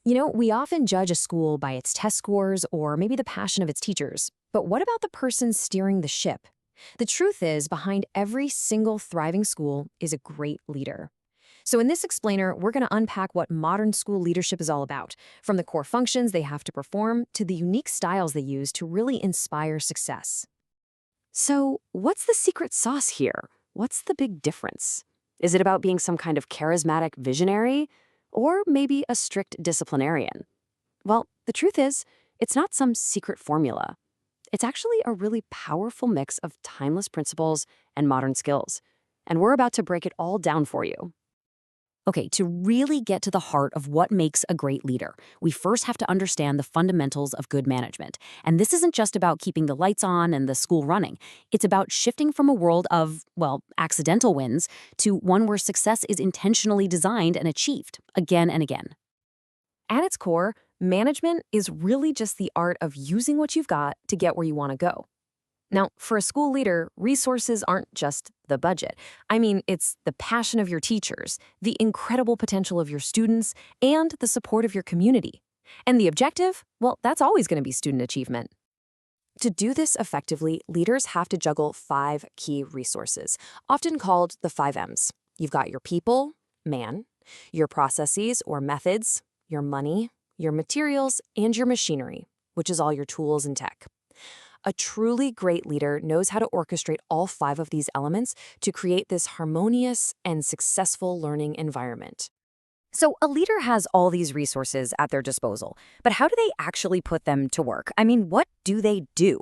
We often judge a school by its test scores or maybe the passion of its teachers. But what about the person steering the ship? The truth is, behind every single thriving school is a great leader. So in this explainer, we're going to unpack what modern school leadership is all about, from the core functions they have to perform to the unique styles they use to really inspire success. So, what's the secret sauce here? What's the big difference? Is it about being some kind of charismatic visionary? Or maybe a strict disciplinarian? Well, the truth is, it's not some secret formula. It's actually a really powerful mix of timeless principles and modern skills. And we're about to break it all down for you. Okay, to really get to the heart of what makes a great leader, we first have to understand the fundamentals of good management. And this isn't just about keeping the lights on and the school running. It's about shifting from a world of, well, accidental wins to one where success is intentionally designed and achieved again and again. At its core, management is really just the art of using what you've got to get where you want to go. Now, for a school leader, resources aren't just the budget. I mean, it's the passion of your teachers, the incredible potential of your students, and the support of your community. And the objective? Well, that's always going to be student achievement. To do this effectively, leaders have to juggle 5 key resources, often called the 5 M's. You've got your people, man, your processes or methods, your money, your materials, and your machinery, which is all your tools and tech. A truly great leader knows how to orchestrate all 5 of these elements to create this harmonious and successful learning environment. So a leader has all these resources at their disposal, but how do they actually put them to work? I mean, what do they do?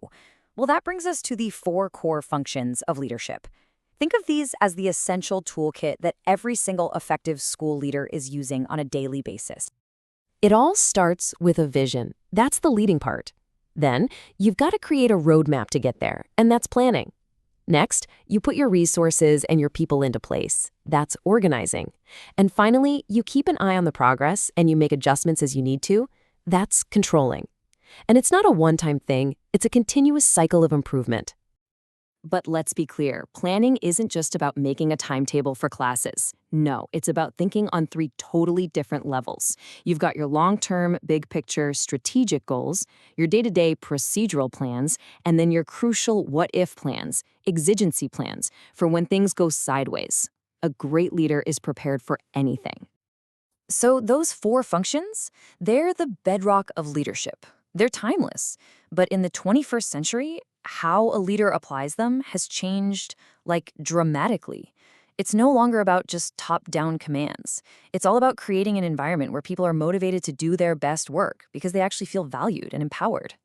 Well, that brings us to the 4 core functions of leadership. Think of these as the essential toolkit that every single effective school leader is using on a daily basis. It all starts with a vision. That's the leading part. Then, you've got to create a roadmap to get there, and that's planning. Next, you put your resources and your people into place. That's organizing. And finally, you keep an eye on the progress and you make adjustments as you need to. That's controlling. And it's not a one-time thing, it's a continuous cycle of improvement. But let's be clear, planning isn't just about making a timetable for classes. No, it's about thinking on 3 totally different levels. You've got your long-term, big picture, strategic goals, your day-to-day procedural plans, and then your crucial what-if plans, exigency plans, for when things go sideways. A great leader is prepared for anything. So those 4 functions, they're the bedrock of leadership. They're timeless. But in the 21st century, how a leader applies them has changed, dramatically. It's no longer about just top-down commands. It's all about creating an environment where people are motivated to do their best work because they actually feel valued and empowered.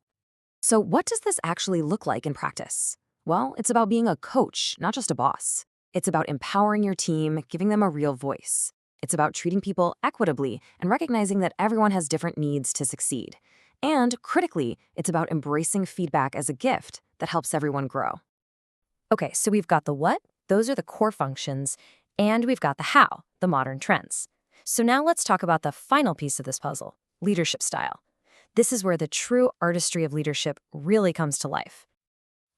So what does this actually look like in practice? Well, it's about being a coach, not just a boss. It's about empowering your team, giving them a real voice. It's about treating people equitably and recognizing that everyone has different needs to succeed. And critically, it's about embracing feedback as a gift that helps everyone grow. Okay, so we've got the what, those are the core functions, and we've got the how, the modern trends. So now let's talk about the final piece of this puzzle, leadership style. This is where the true artistry of leadership really comes to life.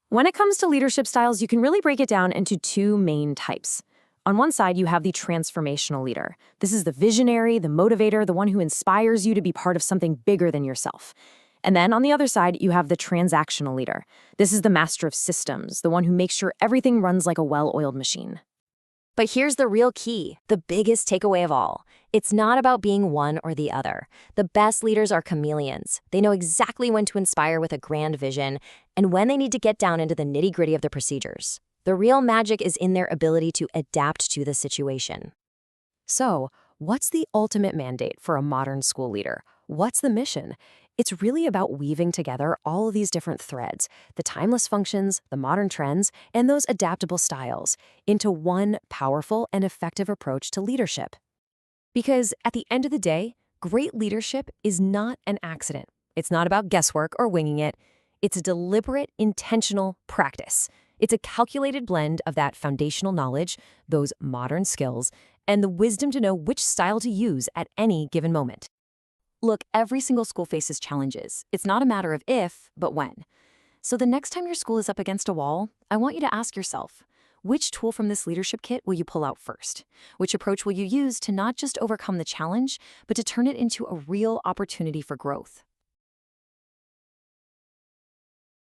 When it comes to leadership styles, you can really break it down into 2 main types. On one side, you have the transformational leader. This is the visionary, the motivator, the one who inspires you to be part of something bigger than yourself. And then on the other side, you have the transactional leader. This is the master of systems, the one who makes sure everything runs like a well-oiled machine. But here's the real key, the biggest takeaway of all. It's not about being one or the other. The best leaders are chameleons. They know exactly when to inspire with a grand vision and when they need to get down into the nitty-gritty of the procedures. The real magic is in their ability to adapt to the situation. So, what's the ultimate mandate for a modern school leader? What's the mission? It's really about weaving together all of these different threads, the timeless functions, the modern trends, and those adaptable styles, into one powerful and effective approach to leadership. Because at the end of the day, great leadership is not an accident. It's not about guesswork or winging it. It's a deliberate, intentional practice. It's a calculated blend of that foundational knowledge, those modern skills, and the wisdom to know which style to use at any given moment. Look, every single school faces challenges. It's not a matter of if, but when. So the next time your school is up against a wall, I want you to ask yourself, Which tool from this leadership kit will you pull out first? Which approach will you use to not just overcome the challenge, but to turn it into a real opportunity for growth?